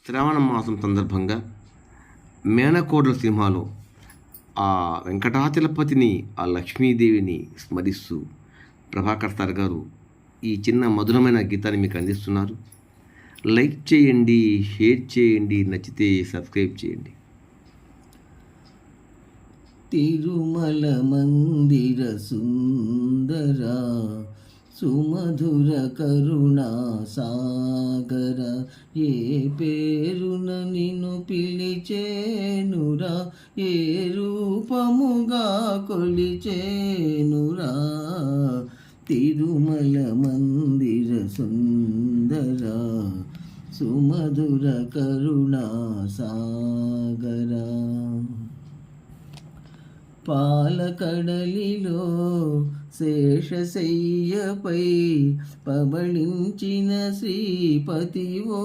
శ్రావణ మాసం సందర్భంగా మేనకోడల సినిమాలో ఆ వెంకటాచలపతిని, ఆ లక్ష్మీదేవిని స్మరిస్తూ ప్రభాకర్ సార్ గారు ఈ చిన్న మధురమైన గీతాన్ని మీకు అందిస్తున్నారు. లైక్ చేయండి, షేర్ చేయండి, నచ్చితే సబ్స్క్రైబ్ చేయండి. తిరుమల మందిర సుందర సుమధుర కరుణా సాగర, ఏ పేరున నిన్ను పిలిచేనురా, ఏ రూపముగా కొలిచేనురా. తిరుమల మందిర సుందర సుమధుర కరుణా సాగర. పాలకడలిలో శేషశయ్యపై పబళించిన శ్రీపతివో,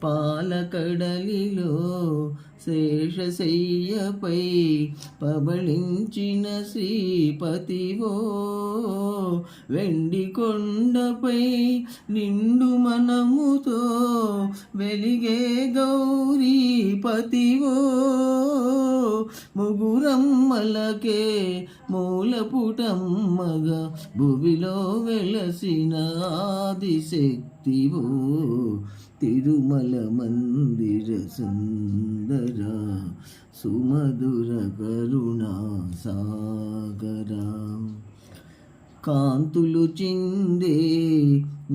పాలకడలిలో శేషశయ్యపై పబళించిన శ్రీపతివో, వెండి కొండపై నిండు మనముతో వెలిగే గౌరీపతివో, ముగురమ్మలకే మూలపుటమ్మగా భువిలో వెలసిన ఆదిశక్తివో. తిరుమల మందిర సుందర సుమధుర కరుణా సాగర. కాంతులు చిందే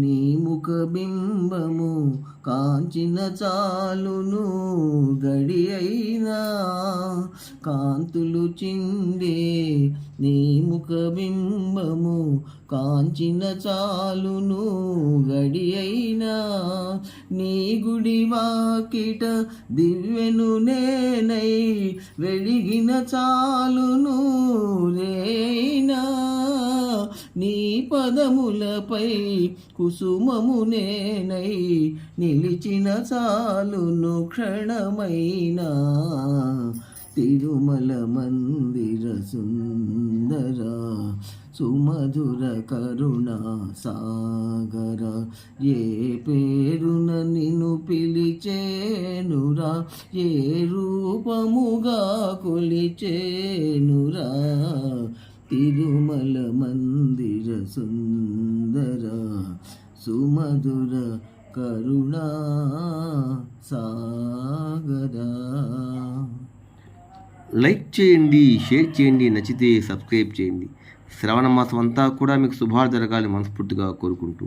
నీ ముఖ బింబము కాంచిన చాలును గడి అయినా, కాంతులు చిందే నీ ముఖ బింబము కాంచిన చాలును గడి అయినా, నీ గుడి వాకిట దివ్యను నేనై వెలిగిన చాలును రేనా, నీ పదములపై కుసుమము నేనై నిలిచిన చాలును క్షణమైనా. తిరుమల మందిర సుందర సుమధుర కరుణా సాగర, ఏ పేరున నిన్ను పిలిచేనురా, ఏ రూపముగా కొలిచేనురా. తిరుమల మందిర సుందర సుమధుర కరుణా సాగర. లైక్ చేయండి, షేర్ చేయండి, నచ్చితే సబ్స్క్రైబ్ చేయండి. శ్రావణ మాసం అంతా కూడా మీకు శుభాలు జరగాలి మనస్ఫూర్తిగా కోరుకుంటూ